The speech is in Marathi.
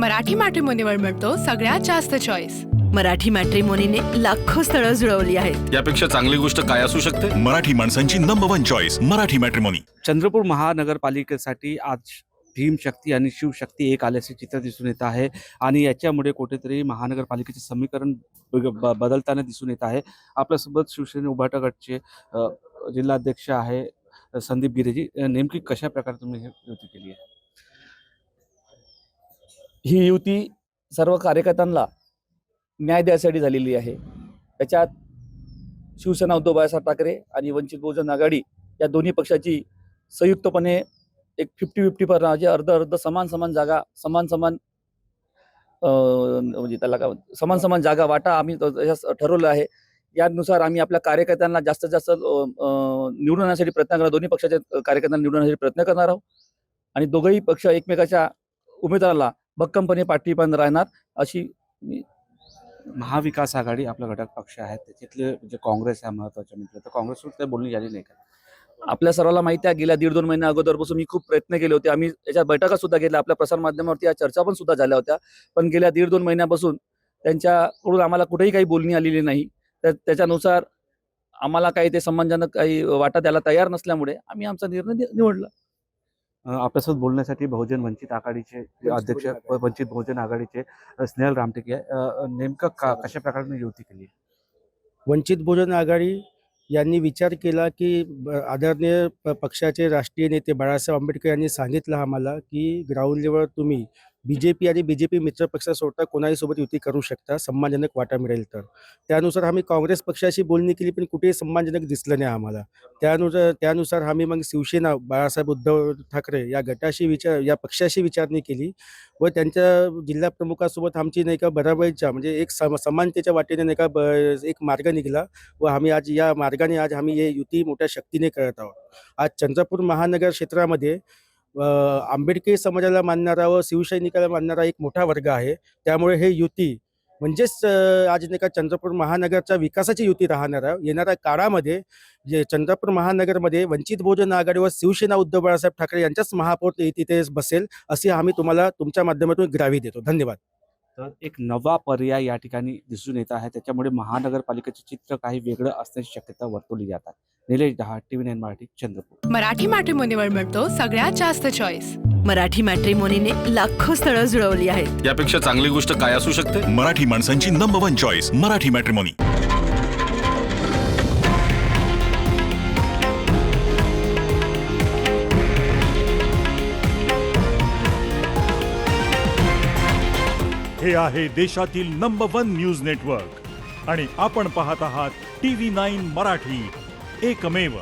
मराठी मॅट्रिमोनीवर मिळतो सगळ्यात जास्त चॉईस। मराठी मॅट्रिमोनीने लाखो स्थळं जुळवली आहेत। यापेक्षा चांगली गोष्ट काय असू शकते? मराठी माणसांची number 1 choice Marathi matrimony. Chandrapur महानगरपालिकेसाठी आज भीमशक्ती आणि शिवशक्ती एक आल्याचे चित्र दिसून येत आहे आणि याच्यामुळे कुठेतरी महानगरपालिकेचे समीकरण बदलताना दिसून येत आहे। आपल्यासोबत शिवसेना उभाटा गटचे जिल्हाध्यक्ष आहे संदीप गिरेजी। नेमकी कशा प्रकारे तुम्ही ही युती केली आहे? ही युती सर्व कार्यकर्त्यांना न्याय द्यायसाठी झालेली आहे। त्याच्यात शिवसेना उद्धव बाळासाहेब ठाकरे आणि वंचित बहुजन आघाडी या दोन्ही पक्षाची संयुक्तपणे एक 50-50 म्हणजे अर्ध समान जागा म्हणजे त्याला काय समान जागा वाटा आम्ही ठरवलं आहे। यानुसार आम्ही आपल्या कार्यकर्त्यांना जास्तीत जास्त निवडून आणण्यासाठी प्रयत्न करणार, दोन्ही पक्षाच्या कार्यकर्त्यांना निवडून आणण्यासाठी प्रयत्न करणार आहोत आणि दोघंही पक्ष एकमेकाच्या उमेदवाराला भक्कमपणे पाठिंबा राहणार अशी महाविकास आघाडी आपला घटक पक्ष आहे, त्याच्यातले जे काँग्रेस आहे महत्त्वाचे म्हटलं तर काँग्रेसवर काही बोलणी झाली नाही का? आपल्या सर्वांना माहिती आहे गेल्या 1.5-2 महिन्या अगोदरपासून मी खूप प्रयत्न केले होते। आम्ही याच्यात बैठका सुद्धा घेतल्या, आपल्या प्रसारमाध्यमावरती या चर्चा पण सुद्धा झाल्या होत्या, पण गेल्या 1.5-2 महिन्यापासून त्यांच्याकडून आम्हाला कुठेही काही बोलणी आलेली नाही। तर त्याच्यानुसार आम्हाला काही ते सम्मानजनक काही वाटा द्यायला तयार नसल्यामुळे आम्ही आमचा निर्णय निवडला। आपल्यासोबत बोलण्यासाठी बहुजन वंचित आघाडीचे अध्यक्ष वंचित बहुजन आघाडीचे स्नेहल रामटेके नेमकं कशा प्रकारे युती केली? वंचित बहुजन आघाडी यांनी विचार केला की आदरणीय पक्षाचे राष्ट्रीय नेते बाळासाहेब आंबेडकर यांनी सांगितलं आम्हाला की ग्राउंड लेवलवर तुम्ही BJP आणि BJP मित्र पक्षासोबत कोणाही सोबत युती करू शकता, सम्मानजनक वाटा मिळेल तर। त्यानुसार आम्ही काँग्रेस पक्षाशी बोलणी केली पण कुठेही सम्मानजनक दिसलं नाही आम्हाला। त्यानुसार आम्ही मग शिवसेना बाळासाहेब उद्धव ठाकरे या गटाशी या पक्षाशी विचारणी केली व त्यांच्या जिल्हा प्रमुखासोबत आमची नाही का बरोबरीच्या म्हणजे एक समानतेच्या वाटेने नाही का एक मार्ग निघाला व आम्ही आज या मार्गाने आम्ही हे युती मोठ्या शक्तीने करत आहोत। आज चंद्रपूर महानगर क्षेत्रामध्ये आंबेडकरी समाजाला मानणारा व शिवसैनिकाला मानणारा एक मोठा वर्ग आहे, त्यामुळे हे युती म्हणजेच आज नाही का चंद्रपूर महानगरच्या विकासाची युती राहणार आहे। येणाऱ्या काळामध्ये जे चंद्रपूर महानगरमध्ये वंचित बहुजन आघाडी व शिवसेना उद्धव बाळासाहेब ठाकरे यांच्याच महापौर तिथे बसेल अशी आम्ही तुम्हाला तुमच्या माध्यमातून ग्राही देतो। धन्यवाद। तर एक नवा पर्याय या ठिकाणी दिसून येत आहे, त्याच्यामुळे महानगरपालिकेचे चित्र काही वेगळं असण्याची शक्यता वर्तवली जात आहे। निलेश दहा, TV9 मराठी, चंद्रपूर। मराठी मॅट्रिमोनीवर मिळतो सगळ्यात जास्त चॉईस। मराठी मॅट्रिमोनीने लाखो स्थळं जुळवली आहेत। यापेक्षा चांगली गोष्ट काय असू शकते? मराठी माणसांची नंबर 1 चॉईस मराठी मॅट्रिमोनी। हे आहे देशातील नंबर 1 न्यूज नेटवर्क आणि आपण पाहत आहात TV9 मराठी, एकमेव।